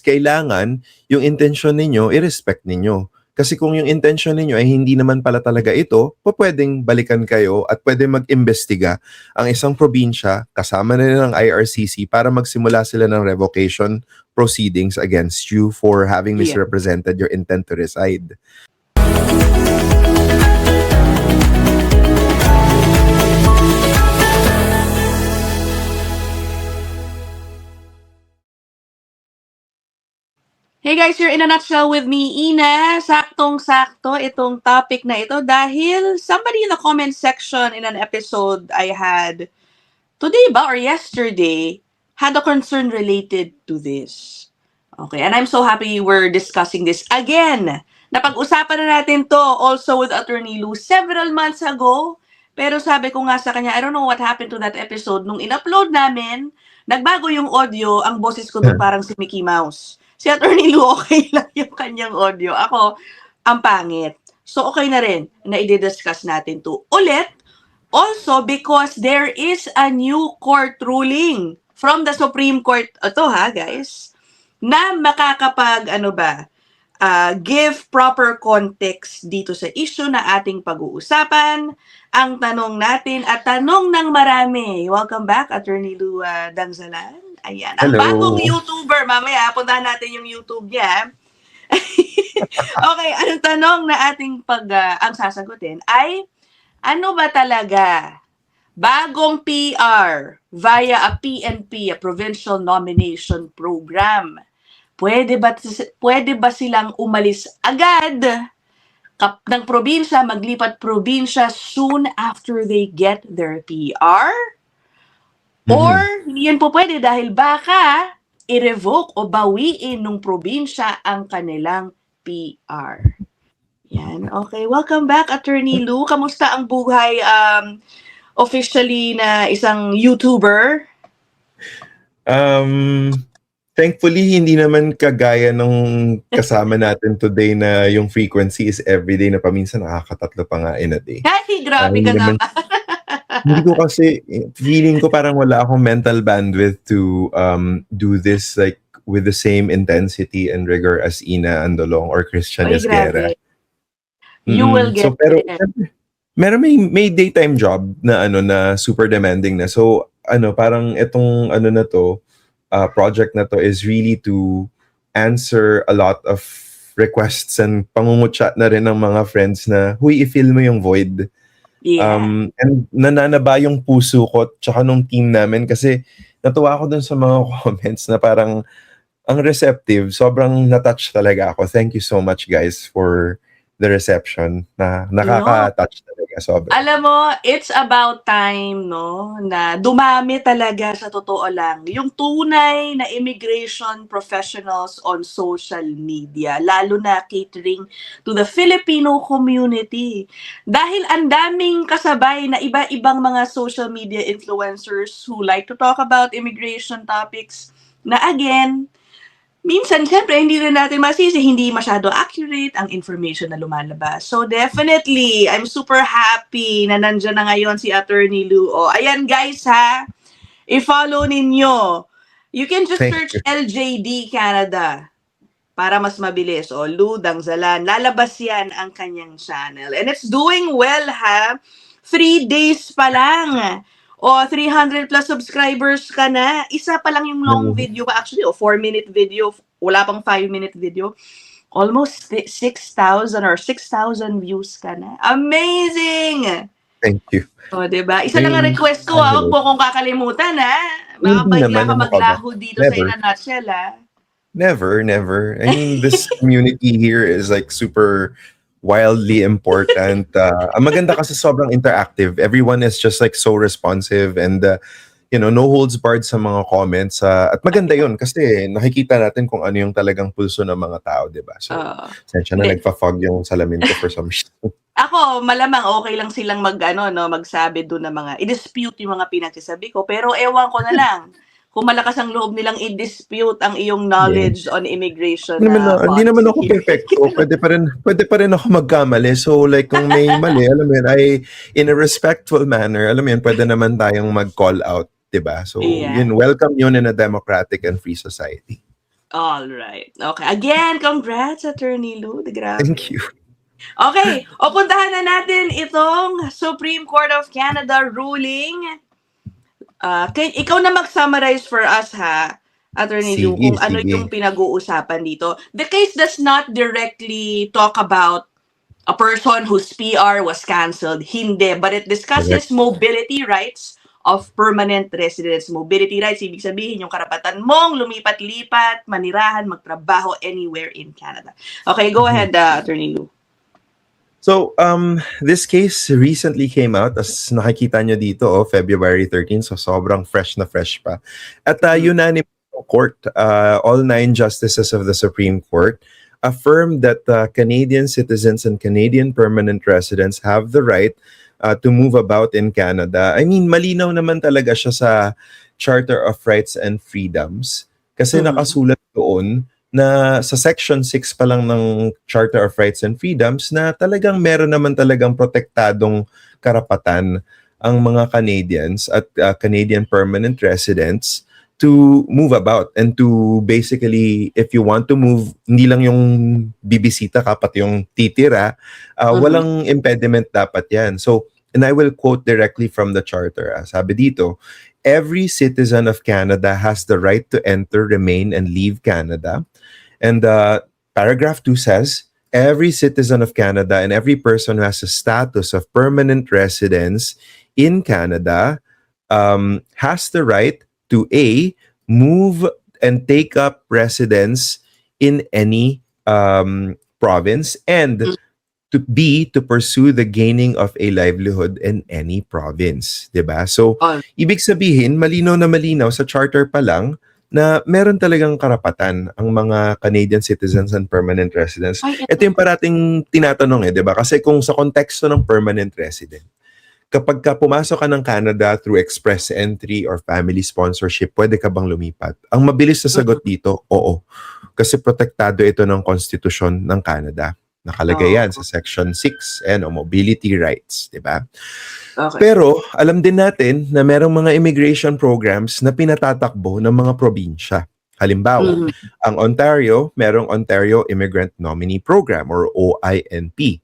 kailangan yung intensyon ninyo, i-respect ninyo. Kasi kung yung intention ninyo ay hindi naman pala talaga ito, pwedeng balikan kayo at pwedeng mag-imbestiga ang isang probinsya kasama na rin ng IRCC para magsimula sila ng revocation proceedings against you for having Yeah. misrepresented your intent to reside. Hey guys, you're in a nutshell with me, Ina. Saktong-sakto itong topic na ito dahil somebody in the comment section in an episode I had today ba or yesterday had a concern related to this. Okay, and I'm so happy we're discussing this again. Napag-usapan na natin to also with Attorney Lou several months ago. Pero sabi ko nga sa kanya, I don't know what happened to that episode. Nung in-upload namin, nagbago yung audio, ang boses ko doon parang si Mickey Mouse. Si Attorney Lou, okay lang yung kanyang audio. Ako, ang pangit. So, okay na rin na i-discuss natin to ulit. Also, because there is a new court ruling from the Supreme Court. Ito ha, guys. Na makakapag, give proper context dito sa issue na ating pag-uusapan. Ang tanong natin at tanong ng marami. Welcome back, Attorney Lou Dangzalan. Ayan. Ang Hello. bagong YouTuber. Mamaya, puntahan natin yung YouTube niya. Okay, anong tanong na ating ang sasagutin ay, ano ba talaga bagong PR via a PNP, a Provincial Nomination Program? Pwede ba silang umalis agad ng probinsya, maglipat probinsya soon after they get their PR? Or, hindi yan po pwede dahil baka i-revoke o bawiin ng probinsya ang kanilang PR. Yan, okay. Welcome back, Attorney Lou. Kamusta ang buhay officially na isang YouTuber? Thankfully, hindi naman kagaya nung kasama natin today na yung frequency is everyday na paminsan nakakatatlo pa nga in a day. Ay, grabe ka naman. Hindi ko kasi, feeling ko parang wala akong mental bandwidth to do this like with the same intensity and rigor as Ina Andolong or Christian Esguerra. You will get pero, it. Meron may daytime job na na super demanding na. So parang itong na to, project na to is really to answer a lot of requests and pangungutya na rin ng mga friends na, huy, i-fill mo yung void. Yeah. And nananaba yung puso ko tsaka nung team namin kasi natuwa ako dun sa mga comments na parang ang receptive, sobrang na-touch talaga ako. Thank you so much guys for the reception na nakaka-touch talaga sobra. Alam mo, it's about time, no, na dumami talaga sa totoo lang yung tunay na immigration professionals on social media, lalo na catering to the Filipino community. Dahil ang daming kasabay na iba-ibang mga social media influencers who like to talk about immigration topics na again, minsan, siyempre, hindi rin natin masisi, hindi masyado accurate ang information na lumalabas. So, definitely, I'm super happy na nandyan na ngayon si Attorney Lou. O, ayan guys ha, i-follow ninyo. You can just search LJD Canada para mas mabilis. O, Lou Dangzalan, lalabas yan ang kanyang channel. And it's doing well ha, 3 days pa lang. O 300 plus subscribers ka na, isa pa lang yung long video pa actually, o 4-minute video, wala pang 5-minute video. Almost 6,000 or 6,000 views ka na. Amazing! Thank you. O, diba? Isa lang ang request ko, huwag po kong kakalimutan, ha? Baka bigla ka maglaho dito sa In a Nutshell, ha? Never. I mean, this community here is like super wildly important. Ang maganda kasi sobrang interactive. Everyone is just like so responsive and no holds barred sa mga comments. At maganda yun kasi nakikita natin kung ano yung talagang pulso ng mga tao, diba? So, sensya na nagpa-fog yung salamin ko for some reason. Ako, malamang okay lang silang magsabi doon ng mga, i-dispute yung mga pinagsasabi ko, pero ewan ko na lang. Kung malakas ang loob nilang i-dispute ang iyong knowledge on immigration. Hindi naman ako perfecto. Pwede pa rin ako magkamali. So like kung may mali, alam mo yun, in a respectful manner, alam mo yun, pwede naman tayong mag-call out, diba? So yun, welcome yun in a democratic and free society. All right. Okay. Again, congrats, Attorney Lou. Grabe. Thank you. Okay. O puntahan na natin itong Supreme Court of Canada ruling. Ikaw na mag-summarize for us, ha, Attorney Lou, Sige, kung ano sige. yung pinag-uusapan dito. The case does not directly talk about a person whose PR was cancelled. Hindi. But it discusses mobility rights of permanent residents. Mobility rights, ibig sabihin yung karapatan mong lumipat-lipat, manirahan, magtrabaho anywhere in Canada. Okay, go ahead, Attorney Lou. So, this case recently came out, as nakikita nyo dito, February 13, so sobrang fresh na fresh pa. At unanimous court, all 9 justices of the Supreme Court affirmed that Canadian citizens and Canadian permanent residents have the right to move about in Canada. I mean, malinaw naman talaga siya sa Charter of Rights and Freedoms kasi nakasulat doon na sa Section 6 pa lang ng Charter of Rights and Freedoms na talagang meron naman talagang protektadong karapatan ang mga Canadians at Canadian permanent residents to move about and to basically, if you want to move, hindi lang yung bibisita ka, pati yung titira, walang impediment dapat yan. So, and I will quote directly from the charter. Sabi dito, every citizen of Canada has the right to enter, remain, and leave Canada. And paragraph 2 says, every citizen of Canada and every person who has a status of permanent residence in Canada has the right to A, move and take up residence in any province, and to B, to pursue the gaining of a livelihood in any province. Diba? So, ibig sabihin, malinaw na malinaw sa charter pa lang na meron talagang karapatan ang mga Canadian citizens and permanent residents. Ito yung parating tinatanong diba? Kasi kung sa konteksto ng permanent resident, kapag ka pumasok ka ng Canada through express entry or family sponsorship, pwede ka bang lumipat? Ang mabilis na sagot dito, oo. Kasi protektado ito ng konstitusyon ng Canada. Nakalagay yan sa Section 6, mobility rights, di ba? Okay. Pero alam din natin na merong mga immigration programs na pinatatakbo ng mga probinsya. Halimbawa, ang Ontario, merong Ontario Immigrant Nominee Program or OINP.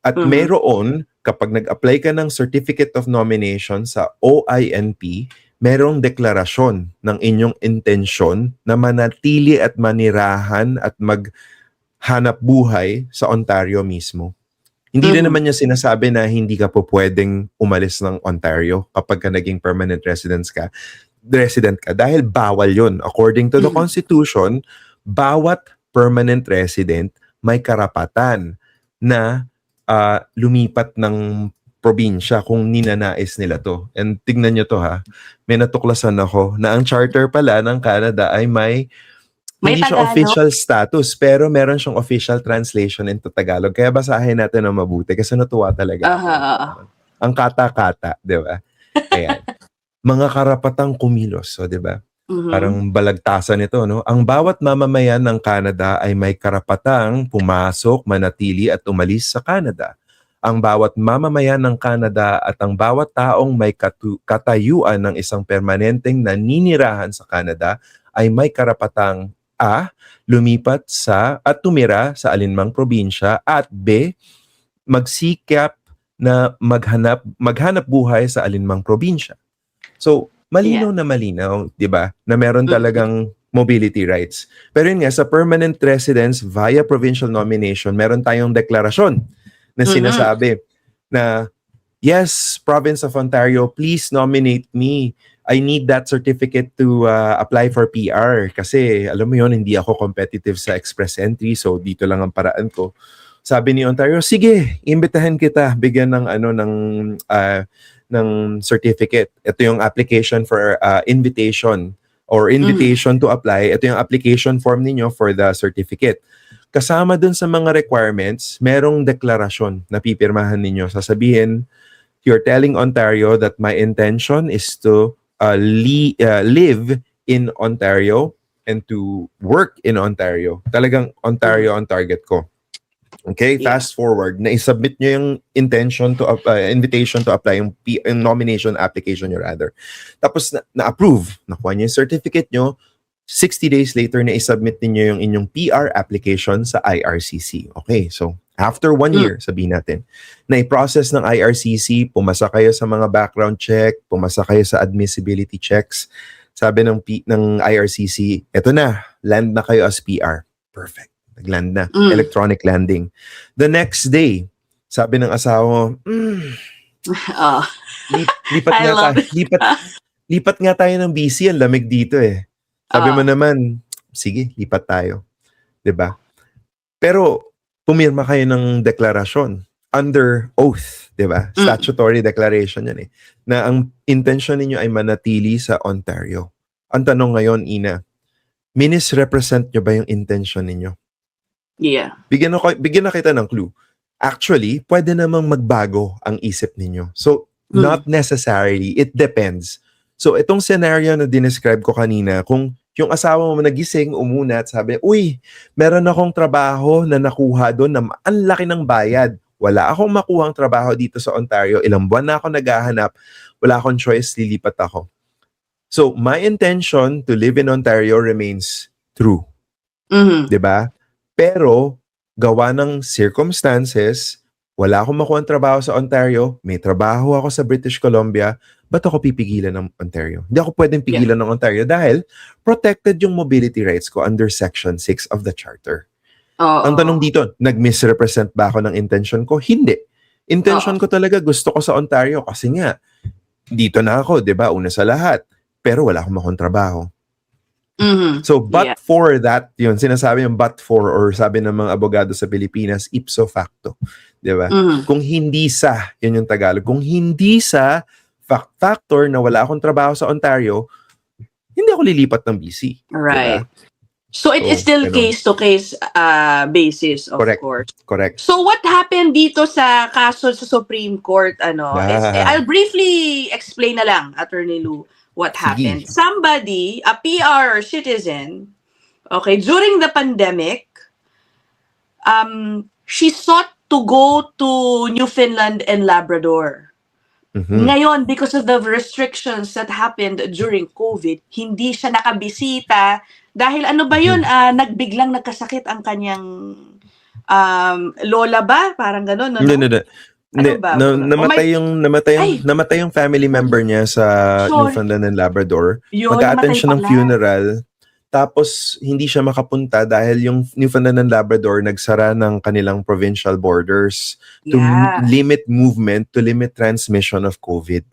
At mayroon, kapag nag-apply ka ng Certificate of Nomination sa OINP, merong deklarasyon ng inyong intensyon na manatili at manirahan at maghanap buhay sa Ontario mismo. Hindi rin naman niya sinasabi na hindi ka po pwedeng umalis ng Ontario kapag ka naging permanent resident ka dahil bawal yun. According to the Constitution, bawat permanent resident may karapatan na lumipat ng probinsya kung ninanais nila to. And tignan nyo to ha, may natuklasan ako na ang charter pala ng Canada ay may hindi siya official status, pero meron siyang official translation into Tagalog. Kaya basahin natin ng mabuti kasi natuwa talaga. Ang kata-kata, di ba? Ayan. Mga karapatang kumilos, so, di ba? Parang balagtasan ito, no? Ang bawat mamamayan ng Canada ay may karapatang pumasok, manatili at umalis sa Canada. Ang bawat mamamayan ng Canada at ang bawat taong may katayuan ng isang permanenteng naninirahan sa Canada ay may karapatang A, lumipat sa at tumira sa alinmang probinsya, at B, magsikap na maghanap buhay sa alinmang probinsya. So, malinaw na malinaw, 'di ba? Na meron talagang mobility rights. Pero yun nga, sa permanent residence via provincial nomination, meron tayong deklarasyon na sinasabi na, yes, Province of Ontario, please nominate me. I need that certificate to apply for PR kasi alam mo yun, hindi ako competitive sa express entry, so dito lang ang paraan ko. Sabi ni Ontario, sige, imbitahan kita, bigyan ng ng certificate. Ito yung application for invitation to apply. Ito yung application form ninyo for the certificate. Kasama dun sa mga requirements, merong deklarasyon na pipirmahan ninyo. Sasabihin, you're telling Ontario that my intention is to live in Ontario and to work in Ontario. Talagang Ontario ang target ko. Okay, fast forward, na-submit nyo yung invitation to apply, yung nomination application nyo rather. Tapos na-approve, nakuha nyo yung certificate nyo, 60 days later na isubmit ninyo yung inyong PR application sa IRCC. Okay, so after 1 year, sabihin natin, na i-process ng IRCC, pumasa kayo sa mga background check, pumasa kayo sa admissibility checks, sabi ng IRCC, eto na, land na kayo as PR. Perfect. Nag-land na. Electronic landing. The next day, sabi ng asawa mo, lipat I nga love tayo. Lipat nga tayo ng BC, ang lamig dito eh. Sabi mo naman, sige, lipat tayo. 'Di ba? Pero pumirma kayo ng deklarasyon under oath, 'di ba? Statutory declaration 'yan eh. Na ang intention ninyo ay manatili sa Ontario. Ang tanong ngayon, Ina, minisrepresent nyo ba yung intention ninyo? Yeah. Bigyan na kita ng clue. Actually, pwede namang magbago ang isip ninyo. So, not necessarily. It depends. So, itong scenario na dinescribe ko kanina, kung yung asawa mo nagising, umunat, sabi, uy, meron akong trabaho na nakuha doon na ang laki ng bayad. Wala akong makuhang trabaho dito sa Ontario. Ilang buwan na ako naghahanap. Wala akong choice, lilipat ako. So, my intention to live in Ontario remains true. Diba? Pero, gawa ng circumstances, wala akong makuha trabaho sa Ontario, may trabaho ako sa British Columbia, ba't ako pipigilan ng Ontario? Hindi ako pwedeng pigilan ng Ontario dahil protected yung mobility rights ko under Section 6 of the Charter. Ang tanong dito, nag-misrepresent ba ako ng intention ko? Hindi. Intention ko talaga, gusto ko sa Ontario kasi nga, dito na ako, di ba? Una sa lahat. Pero wala akong makuha trabaho. So, but for that, yun, sinasabi yung but for, or sabi ng mga abogado sa Pilipinas, ipso facto. Di ba? Kung hindi sa, yun yung Tagalog, kung hindi sa factor na wala akong trabaho sa Ontario, hindi ako lilipat ng BC. Right. Diba? So, it is still case-to-case basis, of course. Correct. So, what happened dito sa kaso sa Supreme Court? I'll briefly explain na lang, Attorney Lou, what happened. Somebody, a PR citizen, during the pandemic, she sought to go to Newfoundland and Labrador. Ngayon, because of the restrictions that happened during COVID, hindi siya nakabisita dahil ano ba yun, nagbiglang nagkasakit ang kanyang lola ba? Parang gano'n, no? Namatay yung family member niya sa Newfoundland and Labrador. Mag-a-attend siya ng funeral. Tapos, hindi siya makapunta dahil yung Newfoundland and Labrador nagsara ng kanilang provincial borders to limit movement, to limit transmission of COVID.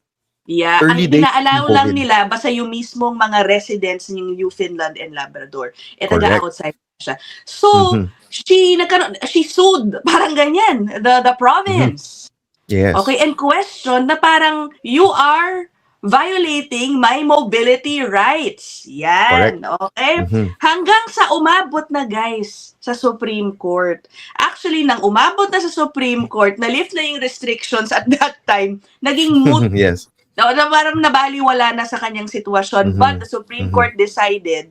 Yeah, ang inaalaw lang nila, basta yung mismong mga residents ng Newfoundland and Labrador. Taga-outside siya. So, she sued, parang ganyan, the province. Yes. Okay, and question na parang, you are violating my mobility rights. Yan. Correct. Okay? Hanggang sa umabot na, guys, sa Supreme Court. Actually, nang umabot na sa Supreme Court, na-lift na yung restrictions at that time, naging moot. Yes. Na parang nabaliwala na sa kanyang sitwasyon. But the Supreme Court decided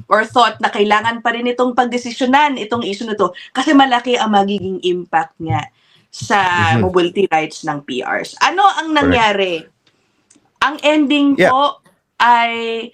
or thought na kailangan pa rin itong pagdesisyonan, itong issue na to, kasi malaki ang magiging impact niya sa mobility rights ng PRs. Ano ang nangyari? Ang ending po ay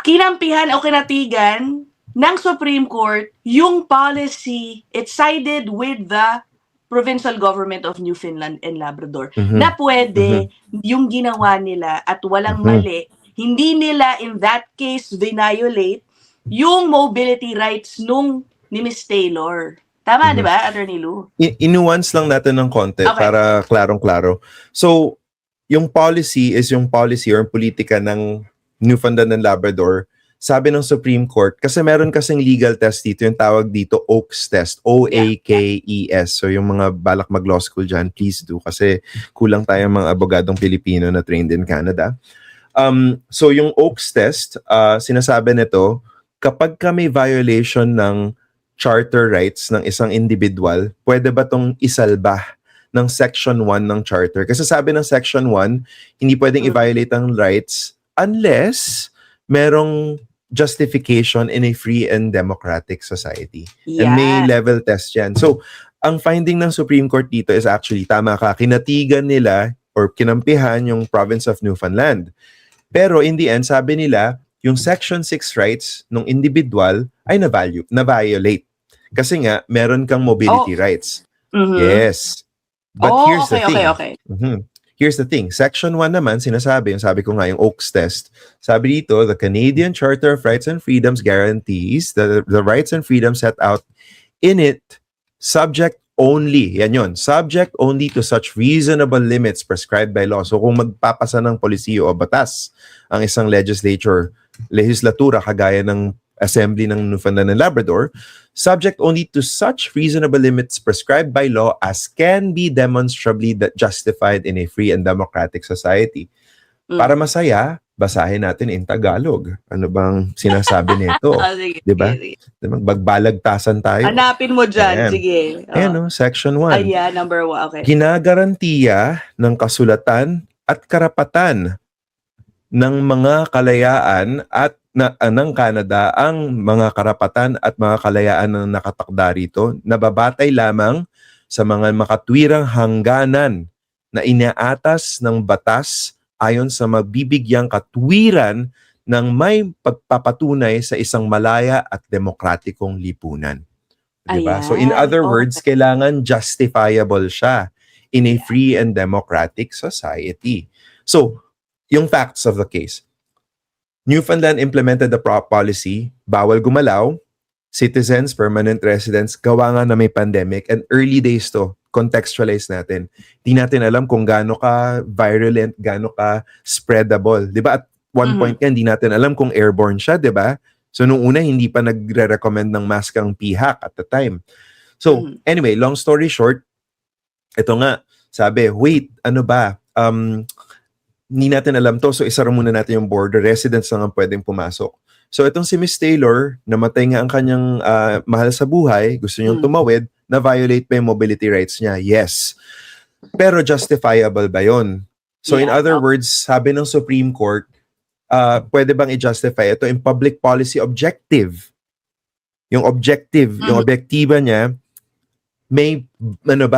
kinampihan o kinatigan ng Supreme Court yung policy, it sided with the provincial government of Newfoundland and Labrador na pwede yung ginawa nila at walang mali. Hindi nila in that case violate yung mobility rights ni Miss Taylor. Tama, di ba, Attorney Lou? Inuance lang natin ng konti para klarong-klaro. So, yung policy is yung policy or politika ng Newfoundland and Labrador. Sabi ng Supreme Court, kasi meron kasing legal test dito, yung tawag dito Oakes test, O-A-K-E-S. So yung mga balak mag-law school dyan, please do, kasi kulang tayong mga abogadong Pilipino na trained in Canada. So yung Oakes test, sinasabi nito, kapag ka may violation ng charter rights ng isang individual, pwede ba tong isalba ng Section 1 ng Charter? Kasi sabi ng Section 1, hindi pwedeng i-violate ang rights unless merong justification in a free and democratic society. And may level test yan. So, ang finding ng Supreme Court dito is actually, tama ka, kinatigan nila or kinampihan yung province of Newfoundland. Pero in the end, sabi nila, yung Section 6 rights ng individual ay na-violate. Kasi nga, meron kang mobility Oh. rights. Mhm. Yes. But Oh, here's the okay, thing. okay. Here's the thing. Section 1 naman, sinasabi, yung sabi ko nga, yung Oakes test, sabi dito, the Canadian Charter of Rights and Freedoms guarantees the rights and freedoms set out in it subject only, yan yun, subject only to such reasonable limits prescribed by law. So kung magpapasa ng polisiyo o batas ang isang legislatura kagaya ng Assembly ng Newfoundland and Labrador, subject only to such reasonable limits prescribed by law as can be demonstrably justified in a free and democratic society. Para masaya, basahin natin in Tagalog. Ano bang sinasabi nito? Sige, Diba? sige. Magbalagtasan tayo. Hanapin mo dyan, Ayan. sige. Ayan, Section 1. Ayan, number 1, okay. Ginagarantiya ng kasulatan at karapatan ng mga kalayaan at ng Canada ang mga karapatan at mga kalayaan na nakatakda rito na babatay lamang sa mga makatwirang hangganan na inaatas ng batas ayon sa magbibigyang katwiran ng may pagpapatunay sa isang malaya at demokratikong lipunan. Diba? So in other words, kailangan justifiable siya in a free and democratic society. So, yung facts of the case. Newfoundland implemented the policy, bawal gumalaw, citizens, permanent residents, gawa nga na may pandemic, and early days to, contextualize natin. Di natin alam kung gaano ka virulent, gaano ka spreadable. Di ba? At one point yan, di natin alam kung airborne siya, di ba? So nung una, hindi pa nagre-recommend ng mask ang PHAC at the time. So anyway, long story short, ito nga, sabi, wait, ano ba? Hindi natin alam to, so isara muna natin yung border. Residents lang ang pwedeng pumasok. So itong si Miss Taylor, namatay nga ang kanyang mahal sa buhay, gusto niyang tumawid, na-violate pa yung mobility rights niya. Yes. Pero justifiable ba yun? So in other words, sabi ng Supreme Court, pwede bang i-justify ito in public policy objective? Yung objective, yung objektiba niya, may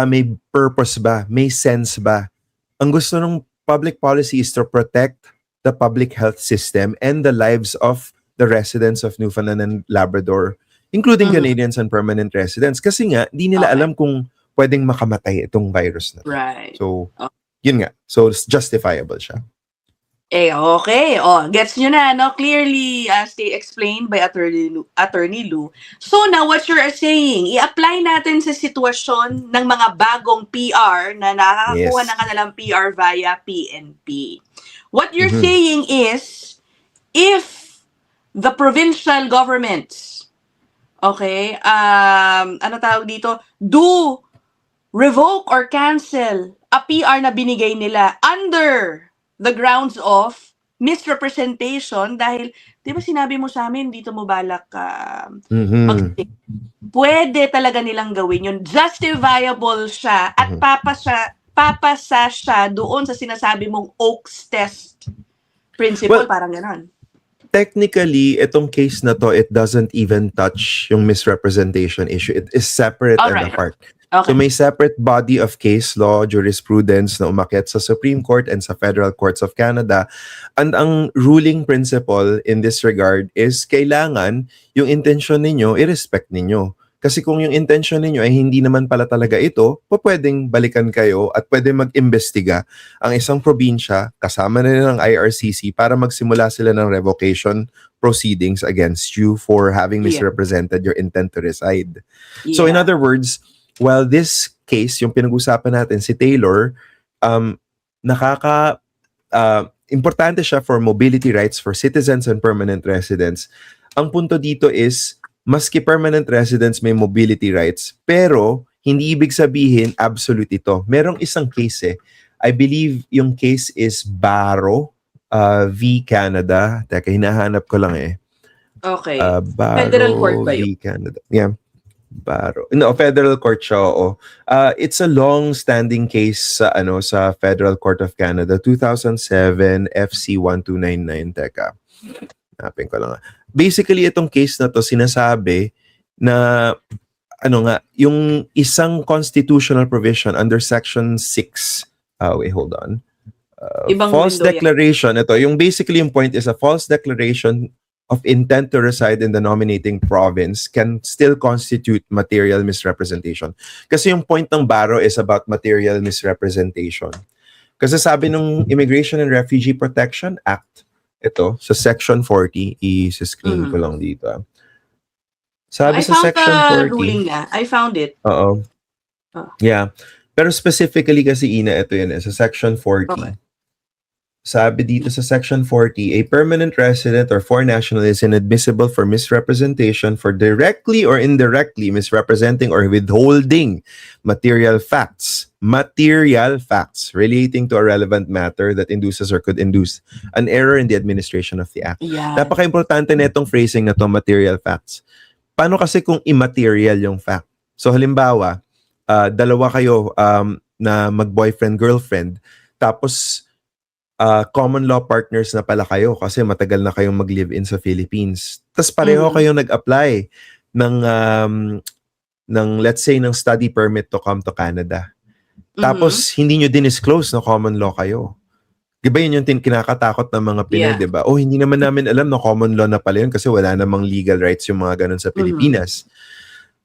may purpose ba? May sense ba? Ang gusto ng public policy is to protect the public health system and the lives of the residents of Newfoundland and Labrador, including Canadians and permanent residents. Kasi nga, di nila alam kung pwedeng makamatay itong virus na. Right. So, yun nga. So, justifiable siya. Okay. Gets nyo na, no? Clearly, as they explained by Attorney Lou. So now, what you're saying, i-apply natin sa sitwasyon ng mga bagong PR na nakakakuha ng kanilang PR via PNP. What you're saying is, if the provincial governments, ano tawag dito, do revoke or cancel a PR na binigay nila under the grounds of misrepresentation dahil, di ba sinabi mo sa amin, dito mo balak pwede talaga nilang gawin yun. Justifiable siya at papasa siya doon sa sinasabi mong Oakes test principle, parang ganon. Technically, itong case na to, it doesn't even touch yung misrepresentation issue. It is separate and apart. Okay. So may separate body of case law, jurisprudence na umakyat sa Supreme Court and sa Federal Courts of Canada. And ang ruling principle in this regard is kailangan yung intention ninyo, i-respect ninyo. Kasi kung yung intention ninyo ay hindi naman pala talaga ito, pwedeng balikan kayo at pwede mag-imbestiga ang isang probinsya kasama na nila ng IRCC para magsimula sila ng revocation proceedings against you for having misrepresented your intent to reside. So in other words, while this case, yung pinag-usapan natin, si Taylor, importante siya for mobility rights for citizens and permanent residents. Ang punto dito is, maski permanent residents may mobility rights, pero hindi ibig sabihin absolute ito. Merong isang case I believe yung case is Barro v. Canada. Teka, hinahanap ko lang Okay. Barro Federal Court ba yun? v. Canada. Yeah. Barro. No, federal court siya, oo. It's a long-standing case sa sa Federal Court of Canada, 2007 FC 1299. Teka. Hanapin ko lang. Basically, itong case na to sinasabi na yung isang constitutional provision under Section 6. Wait, hold on. Ibang False window yan. declaration. Ito, yung basically yung point is a false declaration of intent to reside in the nominating province can still constitute material misrepresentation. Kasi yung point ng Baro is about material misrepresentation. Kasi sabi ng Immigration and Refugee Protection Act, ito, sa Section 40, i-screen ko lang dito. Sabi I sa found Section the 40, ruling na. I found it. oo. Yeah. Pero specifically kasi, Ina, ito yun, sa Section 40. Okay. Sabi dito sa Section 40, a permanent resident or foreign national is inadmissible for misrepresentation for directly or indirectly misrepresenting or withholding material facts relating to a relevant matter that induces or could induce an error in the administration of the act. Yeah. Napaka-importante na itong phrasing na to, material facts. Paano kasi kung immaterial yung fact? So halimbawa, dalawa kayo na mag-boyfriend-girlfriend, tapos common law partners na pala kayo kasi matagal na kayong mag-live-in sa Philippines. Tapos pareho kayong nag-apply ng let's say ng study permit to come to Canada. Tapos hindi nyo din-disclose na common law kayo. Diba yun yung kinakatakot ng mga Pinoy, diba? Oh, hindi naman namin alam na common law na pala yun kasi wala namang legal rights yung mga ganun sa Pilipinas.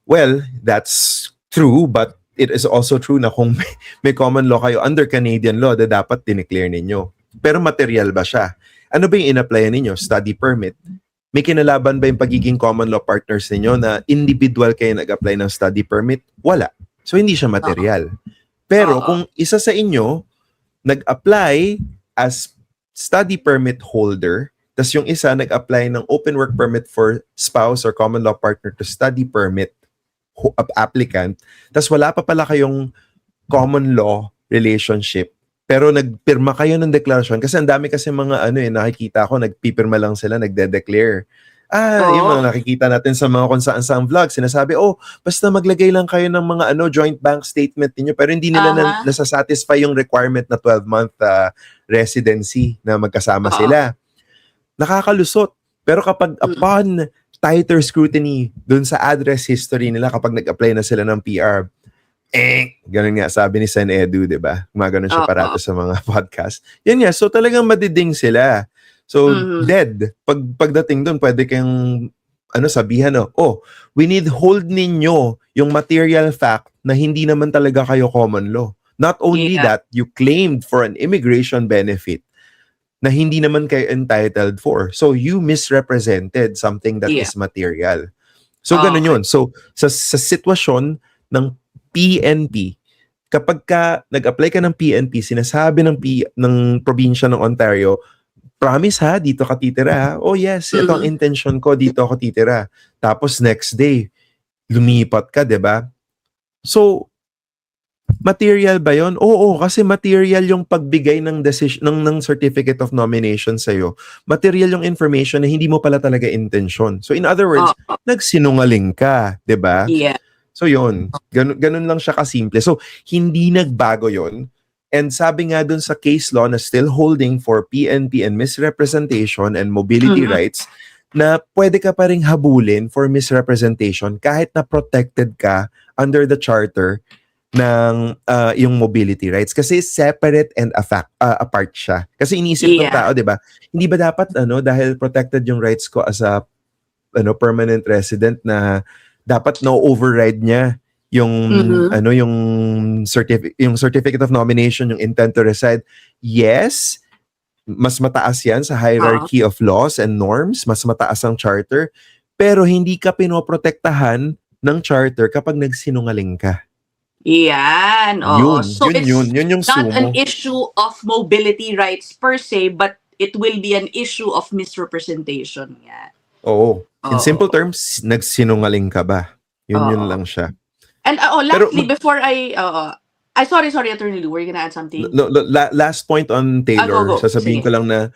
Well, that's true, but it is also true na kung may common law kayo under Canadian law, dapat dineclare ninyo. Pero material ba siya? Ano ba yung in-applyan ninyo? Study permit. May kinalaban ba yung pagiging common law partners ninyo na individual kayo nag-apply ng study permit? Wala. So, hindi siya material. Pero kung isa sa inyo nag-apply as study permit holder, tas yung isa nag-apply ng open work permit for spouse or common law partner to study permit applicant, tas wala pa pala kayong common law relationship, pero nagpirma kayo ng deklarasyon, kasi ang dami kasi mga nakikita ko, nagpipirma lang sila, nagde-declare. Yung mga nakikita natin sa mga kung saan vlog, sinasabi, basta maglagay lang kayo ng mga joint bank statement niyo, pero hindi nila nasasatisfy yung requirement na 12-month residency na magkasama sila. Nakakalusot. Pero kapag upon tighter scrutiny dun sa address history nila, kapag nag-apply na sila ng PR, ganun nga sabi ni Sen Edu, diba? Gumaganon siya parato sa mga podcast. Yan nga, so talagang madiding sila. So, dead. Pagdating dun, pwede kayong sabihan, we need hold ninyo yung material fact na hindi naman talaga kayo common law. Not only that, you claimed for an immigration benefit na hindi naman kayo entitled for. So, you misrepresented something that is material. So, ganun yun. So, sa sitwasyon ng PNP, kapag nag-apply ka ng PNP, sinasabi ng probinsya ng Ontario, promise ha, dito ka titira ha. Oh yes, ito ang intention ko, dito ako titira. Tapos next day, lumipat ka, diba? So, material ba yon? Oo, kasi material yung pagbigay ng decision ng certificate of nomination sa'yo. Material yung information na hindi mo pala talaga intention. So in other words, nagsinungaling ka, diba? Yeah. So yun, ganun lang siya kasimple. So hindi nagbago yon. And sabi nga dun sa case law na still holding for PNP and misrepresentation and mobility rights, na pwede ka pa ring habulin for misrepresentation kahit na protected ka under the charter ng yung mobility rights. Kasi separate and apart siya. Kasi iniisip ng tao, di ba? Hindi ba dapat dahil protected yung rights ko as a permanent resident na dapat no-override niya yung yung certificate of nomination, yung intent to reside. Yes, mas mataas yan sa hierarchy of laws and norms, mas mataas ang charter, pero hindi ka pinoprotektahan ng charter kapag nagsinungaling ka. Yan. So yun yung not sumo. an issue of mobility rights per se, but it will be an issue of misrepresentation. Yan. In simple terms, nagsinungaling ka ba? Yun lang siya. And lastly, before sorry, Attorney Lou, were you gonna add something? Last point on Taylor, go. sasabihin ko lang na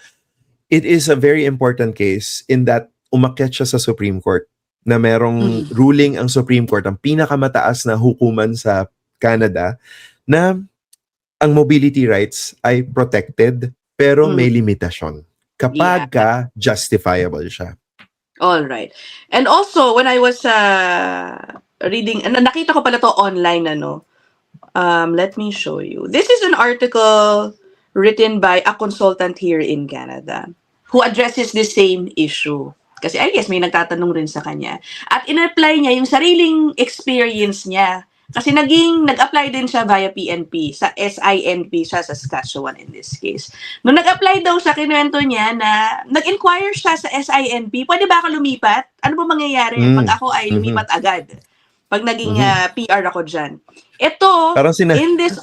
it is a very important case in that umakyat siya sa Supreme Court na merong ruling ang Supreme Court, ang pinakamataas na hukuman sa Canada, na ang mobility rights ay protected pero may limitasyon kapag justifiable siya. All right. And also, when I was reading, nakita ko pala to online, let me show you. This is an article written by a consultant here in Canada who addresses the same issue. Kasi I guess may nagtatanong rin sa kanya. At in-reply niya yung sariling experience niya. Kasi nag-apply din siya via PNP, sa SINP siya, sa Saskatchewan in this case. Nung nag-apply daw siya, kinuwento niya na nag-inquire siya sa SINP, pwede ba ako lumipat? Ano ba mangyayari pag ako ay lumipat agad? Pag naging PR ako dyan. Ito, Parang in this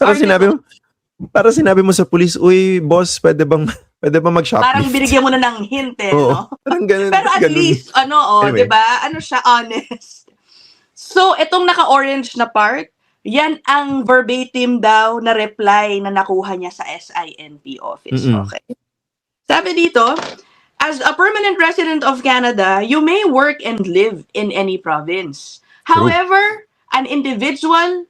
parang sinabi mo sa police, uy, boss, pwede bang mag-shoplift? parang binigyan mo na ng hint Oo, no? parang ganun. Pero at ganun. least, Anyway. 'di ba? Ano siya, honest. So, itong naka-orange na part, yan ang verbatim daw na reply na nakuha niya sa SINP office. Okay. Sabi dito, as a permanent resident of Canada, you may work and live in any province. However, an individual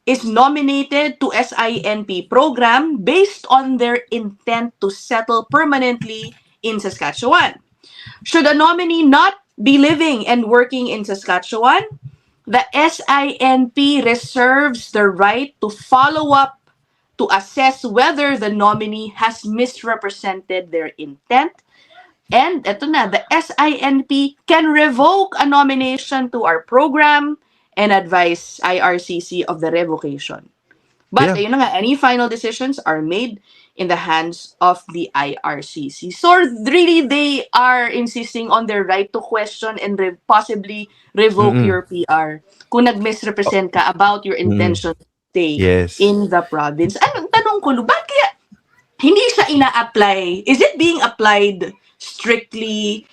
is nominated to SINP program based on their intent to settle permanently in Saskatchewan. Should a nominee not be living and working in Saskatchewan, the SINP reserves the right to follow up to assess whether the nominee has misrepresented their intent. And ito na, the SINP can revoke a nomination to our program and advise IRCC of the revocation. But ayun na nga, any final decisions are made in the hands of the IRCC. So really, they are insisting on their right to question and possibly revoke your PR kung nag-misrepresent ka about your intention to stay in the province. Anong tanong ko, bakit kaya hindi siya ina-apply? Is it being applied strictly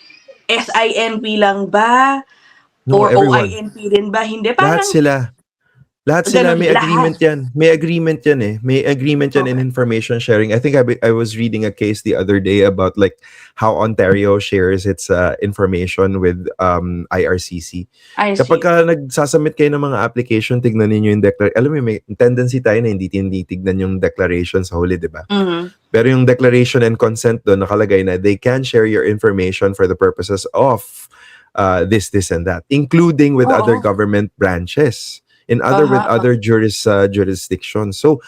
SINP lang ba? No, Or everyone. OINP din ba? Hindi, parang Lahat sila may lahat. agreement yan. May agreement yan eh. May agreement yan in information sharing. I think I was reading a case the other day about like how Ontario shares its information with IRCC. Kapag nagsasubmit kayo ng mga application, tignan niyo yung declaration. Alam mo, may tendency tayo na hindi tignan yung declaration sa huli, di ba? Pero yung declaration and consent doon nakalagay na they can share your information for the purposes of this and that, including with other government branches. With other jurisdictions. So,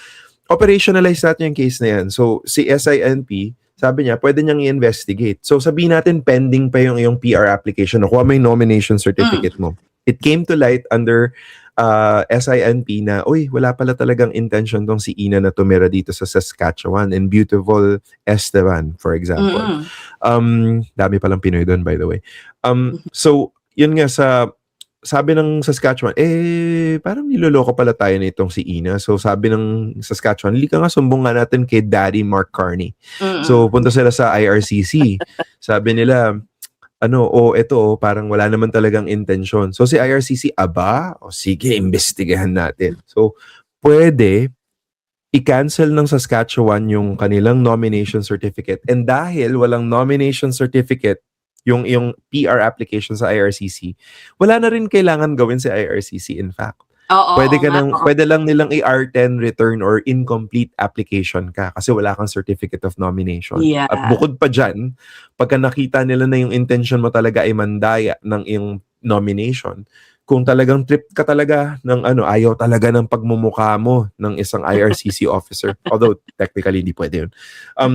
operationalize natin yung case na yan. So, si SINP, sabi niya, pwede niyang i-investigate. So, sabihin natin, pending pa yung PR application. Nakuha mo yung nomination certificate mo. It came to light under SINP na, uy, wala pala talagang intention tong si Ina na tumira dito sa Saskatchewan in beautiful Estevan, for example. Dami palang Pinoy doon, by the way. So, yun nga sabi ng Saskatchewan, parang niloloko pala tayo nitong si Ina. So sabi ng Saskatchewan, hindi ka nga sumbong nga natin kay Daddy Mark Carney. So punta sila sa IRCC. Sabi nila, parang wala naman talagang intensyon. So si IRCC, sige, imbestigahan natin. So pwede i-cancel ng Saskatchewan yung kanilang nomination certificate. And dahil walang nomination certificate, yung PR application sa IRCC, wala na rin kailangan gawin si IRCC in fact. Pwede lang nilang i-R10 return or incomplete application ka kasi wala kang certificate of nomination. Yeah. At bukod pa dyan, pagka nakita nila na yung intention mo talaga ay mandaya ng iyong nomination, kung talagang trip ka talaga ng ayaw talaga ng pagmumukha mo ng isang IRCC officer, although technically hindi pwede yun,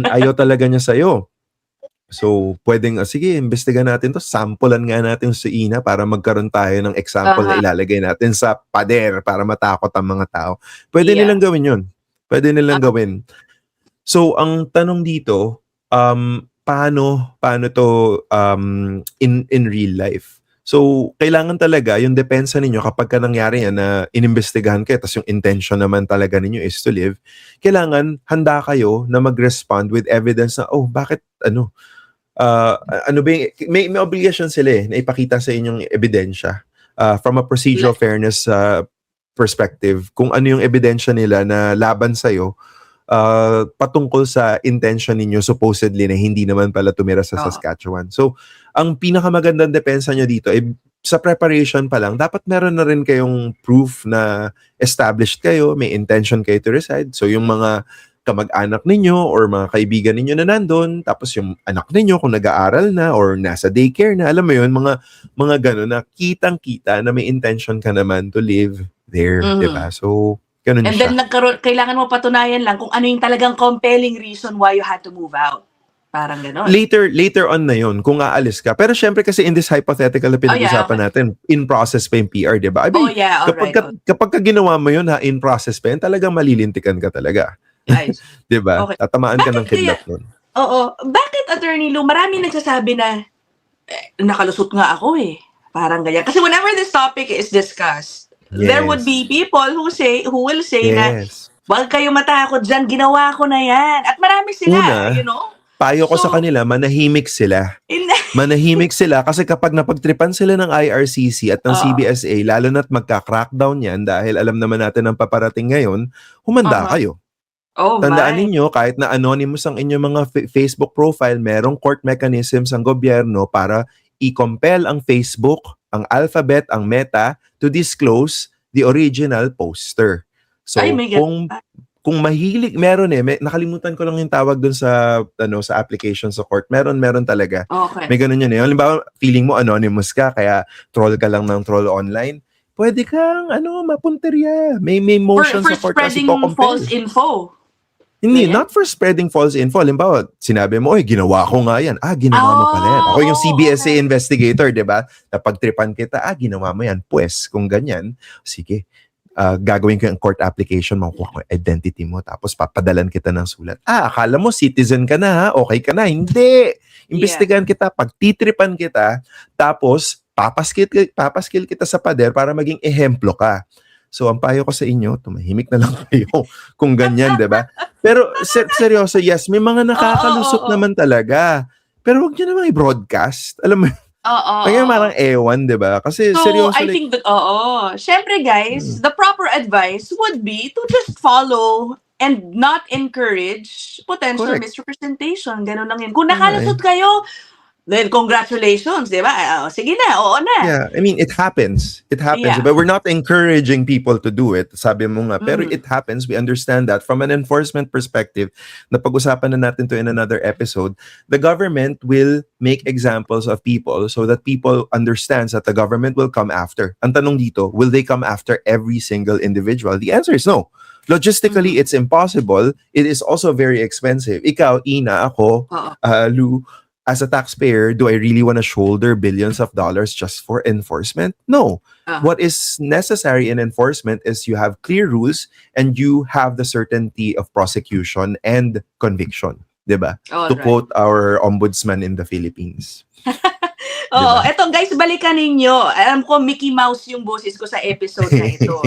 ayaw talaga niya sa'yo. So, pwedeng, sige, imbestigahan natin to. Sampulan nga natin si Ina para magkaroon tayo ng example na ilalagay natin sa pader para matakot ang mga tao. Pwede nilang gawin yun. Pwede nilang gawin. So, ang tanong dito, paano to in real life? So, kailangan talaga yung depensa ninyo kapag nangyari yan na inimbestigahan kayo tapos yung intention naman talaga ninyo is to live, kailangan handa kayo na mag-respond with evidence na, bakit may obligation sila na ipakita sa inyong ebidensya from a procedural fairness perspective kung ano yung ebidensya nila na laban sa'yo patungkol sa intention ninyo supposedly na hindi naman pala tumira sa Saskatchewan. So, ang pinakamagandang depensa nyo dito ay sa preparation pa lang, dapat meron na rin kayong proof na established kayo, may intention kayo to reside. So, yung mga kamag-anak ninyo or mga kaibigan ninyo na nandun, tapos yung anak ninyo kung nag-aaral na or nasa daycare na, alam mo yun, mga gano'n na kitang-kita na may intention ka naman to live there, diba? So, Ganun And siya. then kailangan mo patunayan lang kung ano yung talagang compelling reason why you had to move out. Parang ganon. Later on na yun, kung aalis ka. Pero syempre kasi in this hypothetical na pinag-usapan natin, in process pa yung PR, di ba? Oh yeah, alright. Kapag ka ginawa mo yun in process pa yun, talagang malilintikan ka talaga. Di ba? Okay. Tatamaan ka ng kidnap nun. Oo. Bakit, Attorney Lou, marami nagsasabi na, nakalusot nga ako eh. Parang ganyan. Kasi whenever this topic is discussed, there would be people who will say na, wag kayo matakot dyan, ginawa ko na yan. At marami sila, payo ko sa kanila, manahimik sila. Manahimik sila kasi kapag napagtripan sila ng IRCC at ng CBSA, lalo na't magka-crackdown yan dahil alam naman natin ang paparating ngayon, humanda kayo. Tandaan ninyo, kahit na anonymous ang inyong mga Facebook profile, merong court mechanisms ang gobyerno para i-compel ang Facebook, ang Alphabet, ang Meta to disclose the original poster. So, kung mahilig, meron nakalimutan ko lang yung tawag dun sa application sa court. Meron talaga. Okay. May ganun yun eh. Halimbawa, feeling mo anonymous ka, kaya troll ka lang ng troll online. Pwede kang, mapunterya. May motion sa court kasi spreading false info. Hindi, not for spreading false info. Halimbawa, sinabi mo, ginawa ko nga yan. Ginawa mo pala yan. Ako yung CBSA investigator, di ba? Napagtripan kita, ginawa mo yan. Pues, kung ganyan, sige, gagawin ko yung court application, makukuha ko yung identity mo, tapos papadalan kita ng sulat. Akala mo citizen ka na ha? Okay ka na? Hindi! Imbestigahan kita, pagtitripan kita, tapos papaskil kita sa pader para maging ehemplo ka. So, ang payo ko sa inyo, tumahimik na lang kayo kung ganyan, di ba? Pero, seryoso, yes, may mga nakakalusot naman talaga. Pero huwag nyo naman i-broadcast. Alam mo, kaya parang ewan, di ba? Kasi seryoso. I think that, syempre guys, the proper advice would be to just follow and not encourage potential misrepresentation. Ganun lang yun. Kung nakalusot kayo, then congratulations, di ba? Sige na, oo na. Yeah, I mean, it happens. It happens. But we're not encouraging people to do it. Sabi mo nga, pero it happens. We understand that. From an enforcement perspective, napag-usapan na natin to in another episode, the government will make examples of people so that people understands that the government will come after. Ang tanong dito, will they come after every single individual? The answer is no. Logistically, it's impossible. It is also very expensive. Ikaw, Ina, ako, Lou, as a taxpayer, do I really want to shoulder billions of dollars just for enforcement? No. What is necessary in enforcement is you have clear rules and you have the certainty of prosecution and conviction. Diba? To quote our ombudsman in the Philippines. Eto guys, balikan ninyo. Alam ko Mickey Mouse yung boses ko sa episode na ito.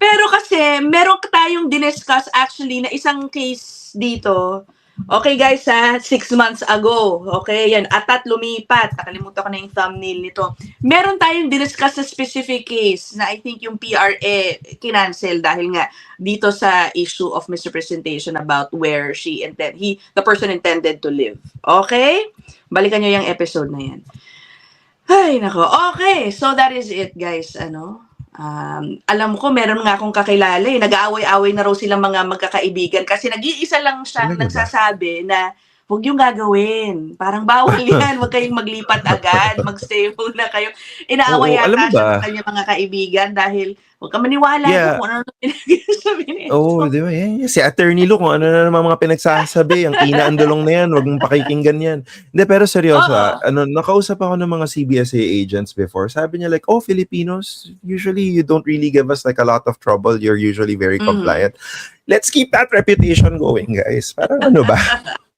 Pero kasi, meron tayong diniscuss actually na isang case dito. Okay guys 6 months ago. Okay, yan. Atat lumipat. Nakalimutan ko na yung thumbnail nito. Meron tayong diniscuss sa specific case na I think yung PRA kinancel dahil nga dito sa issue of misrepresentation about where the person intended to live. Okay? Balikan nyo yung episode na yan. Ay, nako. Okay, so that is it guys. Alam ko, meron nga akong kakilala nag-aaway-away na raw silang mga magkakaibigan kasi nag-iisa lang siya nagsasabi na huwag yung gagawin. Parang bawal yan. Huwag kayong maglipat agad. Magstay muna kayo. Inaaway yata siya sa kanyang mga kaibigan dahil huwag ka maniwala kung ano pinagsasabi nito. Di ba? Si Attorney Lou, kung ano na naman mga pinagsasabi, ang inaandulong na yan, huwag mong pakikinggan yan. Hindi, pero seryoso, nakausap ako ng mga CBSA agents before. Sabi niya Filipinos, usually you don't really give us a lot of trouble. You're usually very compliant. Let's keep that reputation going, guys. Parang ano ba?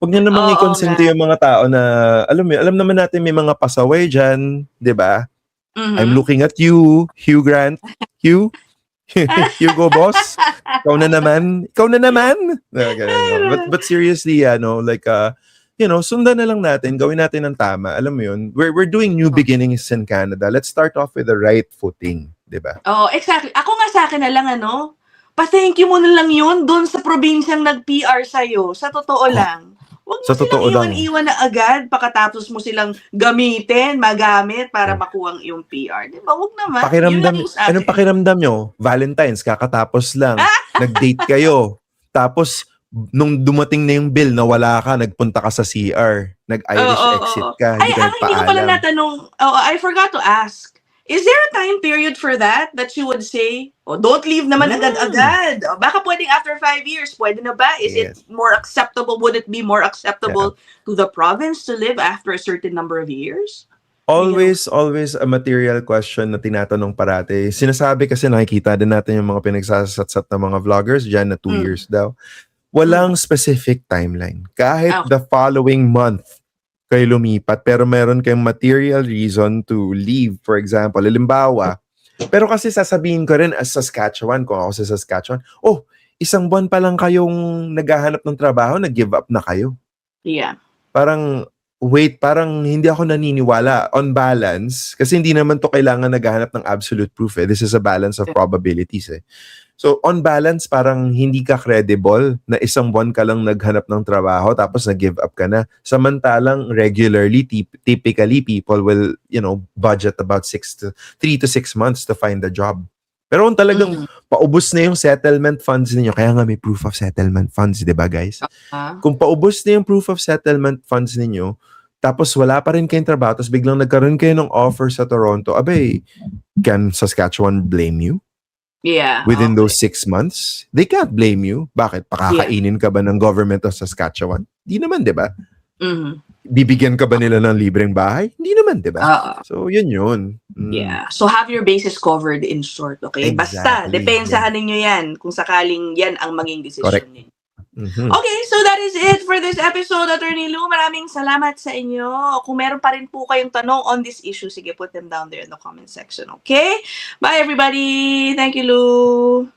Huwag niyo namang i-consent yung mga tao na, alam naman natin may mga pasaway dyan, di ba? I'm looking at you, Hugh Grant. Hugo boss. Ikaw na naman. But seriously, sundan na lang natin, gawin natin ang tama. Alam mo yun, we're doing new beginnings in Canada. Let's start off with the right footing, di ba? Exactly. Ako nga sa akin na lang, pa-thank you mo na lang yun doon sa probinsyang nag-PR sa'yo. Sa totoo lang. Huwag mo silang iwan na agad pagkatapos mo silang magamit para makuha ang iyong PR. Di ba? Huwag naman. Anong pakiramdam nyo? Valentine's, kakatapos lang. Nag-date kayo. Tapos, nung dumating na yung bill, nawala ka, nagpunta ka sa CR. Nag-Irish exit ka. Hindi ko pala natanong. I forgot to ask. Is there a time period for that you would say, oh, don't leave naman agad-agad. Oh, baka pwedeng after 5 years, pwede na ba? Is it Yes. more acceptable? Would it be more Yeah. acceptable to the province to live after a certain number of years? Always a material question na tinatanong parati. Sinasabi kasi nakikita din natin yung mga pinagsasatsat ng mga vloggers dyan na 2 years daw. Walang specific timeline. Kahit Okay. the following month kayo lumipat, pero meron kayong material reason to leave, for example. Halimbawa, pero kasi sasabihin ko rin as Saskatchewan, kung ako sa Saskatchewan, oh, 1 buwan pa lang kayong naghahanap ng trabaho, nag-give up na kayo. Yeah. Parang, wait, parang hindi ako naniniwala on balance, kasi hindi naman to kailangan naghahanap ng absolute proof eh. This is a balance of probabilities eh. So, on balance, parang hindi ka credible na 1 buwan ka lang naghanap ng trabaho tapos nag-give up ka na. Samantalang regularly, typically, people will, budget about 3 to 6 months to find a job. Pero kung talagang paubos na yung settlement funds ninyo, kaya nga may proof of settlement funds, di ba guys? Kung paubos na yung proof of settlement funds ninyo, tapos wala pa rin kayong trabaho, tapos biglang nagkaroon kayo ng offer sa Toronto, abay, can Saskatchewan blame you? Yeah. Within those 6 months, they can't blame you. Bakit? Pakakainin ka ba ng government of Saskatchewan? Di naman, di ba? Bibigyan ka ba nila ng libreng bahay? Hindi naman, di ba? So, yun. Yeah. So, have your bases covered in short, okay? Basta, Exactly. depensahan ninyo yan kung sakaling yan ang maging decision Correct. ninyo. Okay, so that is it for this episode, Attorney Lou. Maraming salamat sa inyo. Kung meron pa rin po kayong tanong on this issue, sige, put them down there in the comment section, okay? Bye, everybody. Thank you, Lou.